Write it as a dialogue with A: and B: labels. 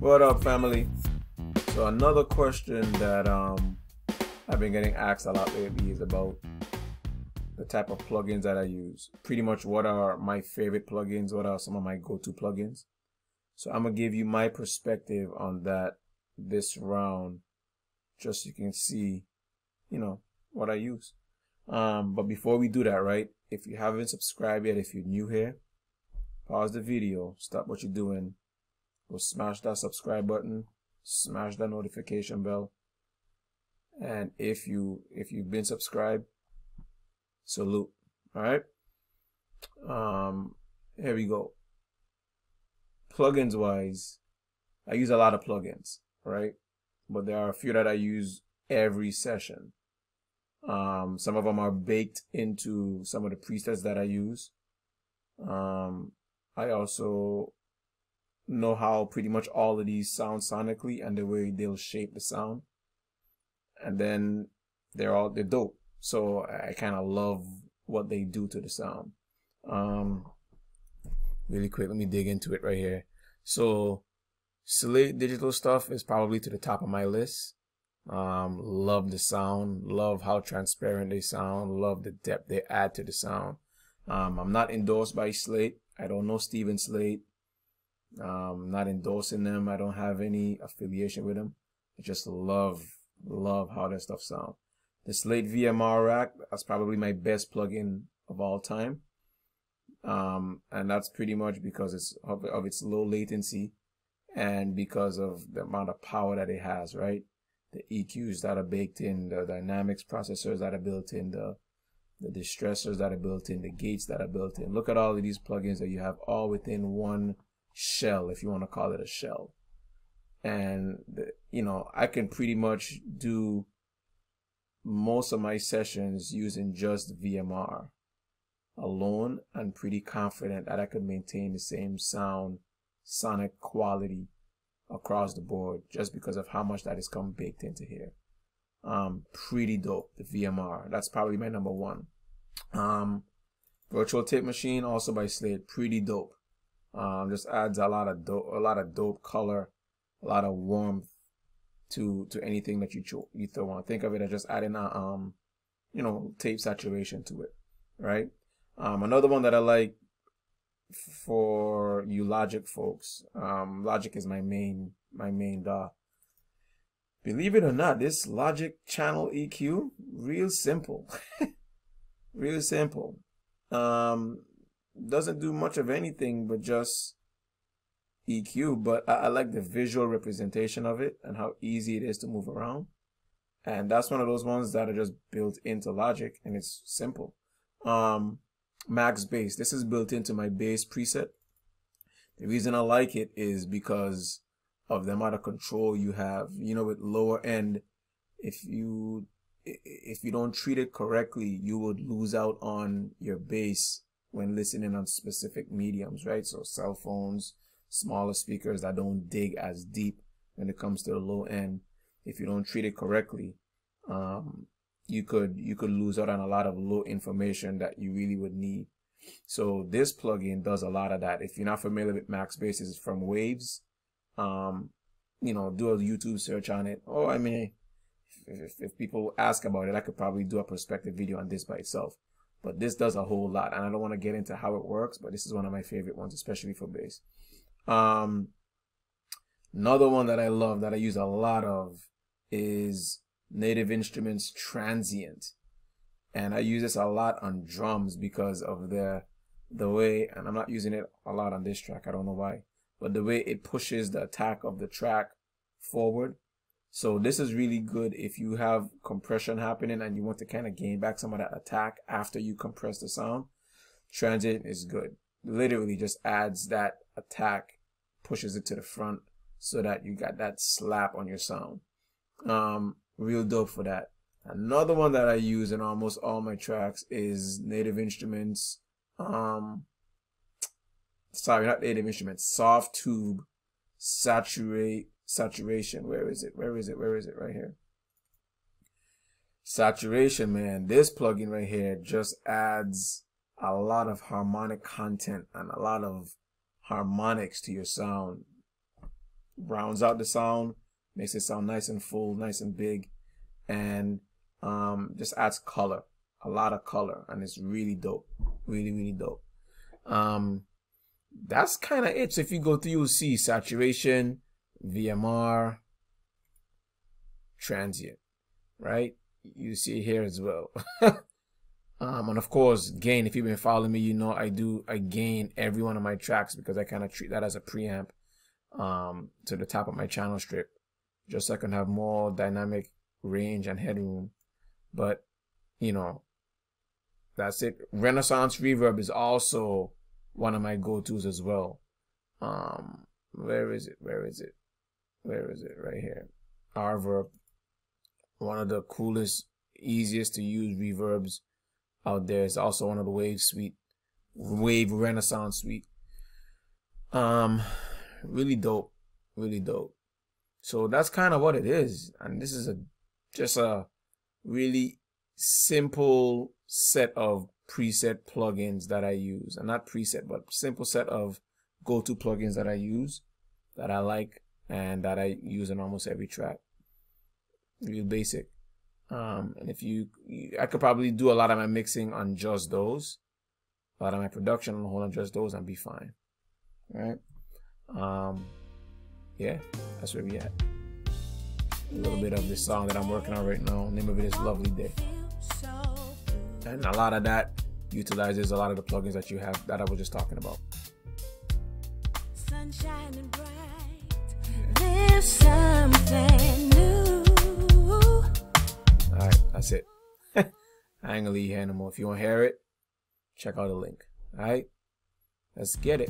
A: What up, family? So another question that I've been getting asked a lot lately is about the type of plugins that I use. Pretty much what are my favorite plugins, what are some of my go-to plugins. So I'm gonna give you my perspective on that this round, just so you can see, what I use. But before we do that, right, if you haven't subscribed yet, if you're new here, pause the video, stop what you're doing, go smash that subscribe button, smash that notification bell, and if you've been subscribed, salute. All right. Here we go. Plugins wise, I use a lot of plugins, right? But there are a few that I use every session. Some of them are baked into some of the presets that I use. I also know how pretty much all of these sound sonically and the way they'll shape the sound. And then they're dope. So I kind of love what they do to the sound. Really quick, let me dig into it right here. So Slate digital stuff is probably to the top of my list. Love the sound, love how transparent they sound, love the depth they add to the sound. I'm not endorsed by Slate. I don't know Steven Slate. Not endorsing them. I don't have any affiliation with them. I just love how their stuff sound. The Slate VMR rack, that's probably my best plugin of all time. And that's pretty much because of its low latency and because of the amount of power that it has, right? The EQs that are baked in, the dynamics processors that are built in, the distressors that are built in, the gates that are built in. Look at all of these plugins that you have all within one shell, if you want to call it a shell. And I can pretty much do most of my sessions using just VMR alone, and pretty confident that I could maintain the same sonic quality across the board just because of how much that is baked into here. Pretty dope, the VMR. That's probably my number one. Virtual Tape Machine, also by Slate, pretty dope. Just adds a lot of dope color, a lot of warmth to anything that you throw on. Think of it as just adding tape saturation to it, right? Another one that I like for you Logic folks, Logic is my main DAW. Believe it or not, this Logic channel EQ, real simple. Real simple. Doesn't do much of anything but just EQ, but I like the visual representation of it and how easy it is to move around. And that's one of those ones that are just built into Logic, and it's simple. Max Bass, this is built into my bass preset. The reason I like it is because of the amount of control you have. With lower end, if you don't treat it correctly, you would lose out on your bass when listening on specific mediums, right? So cell phones, smaller speakers that don't dig as deep when it comes to the low end. If you don't treat it correctly, you could lose out on a lot of low information that you really would need. So this plugin does a lot of that. If you're not familiar with Max Bass, it's from Waves. Do a YouTube search on it. Or I mean, if people ask about it, I could probably do a perspective video on this by itself. But this does a whole lot, and I don't want to get into how it works, but this is one of my favorite ones, especially for bass. Another one that I love, that I use a lot of, is Native Instruments Transient. And I use this a lot on drums because of the way, and I'm not using it a lot on this track, I don't know why, but the way it pushes the attack of the track forward. So this is really good if you have compression happening and you want to kind of gain back some of that attack after you compress the sound. Transient is good. Literally just adds that attack, pushes it to the front so that you got that slap on your sound. Real dope for that. Another one that I use in almost all my tracks is Native Instruments. Sorry, not Native Instruments. Soft Tube Saturation. Where is it? Right here. Saturation, man. This plugin right here just adds a lot of harmonic content and a lot of harmonics to your sound. rounds out the sound, makes it sound nice and full, nice and big, and just adds color, a lot of color, and it's really dope, really dope. That's kind of it. So if you go through, you'll see saturation, VMR, transient, right? You see it here as well. And of course, gain. If you've been following me, you know I gain every one of my tracks because I kind of treat that as a preamp to the top of my channel strip, just so I can have more dynamic range and headroom. But you know, that's it. Renaissance reverb is also one of my go-tos as well. Where is it? Right here. Reverb, one of the coolest, easiest to use reverbs out there. It's also one of the Wave Renaissance suite. Really dope, really dope. So that's kind of what it is, and this is just a really simple set of preset plugins that I use, and not preset, but simple set of go-to plugins that I use, that I like, and that I use in almost every track. Real basic. And if I could probably do a lot of my mixing on just those, a lot of my production on the whole on just those, and be fine. All right. Yeah, that's where we at. A little bit of this song that I'm working on right now. Name of it is Lovely Day. And a lot of that utilizes a lot of the plugins that you have that I was just talking about. Sunshine and bright. There's something new. Alright, that's it. I ain't gonna leave you here no more. If you want to hear it, check out the link. Alright? Let's get it.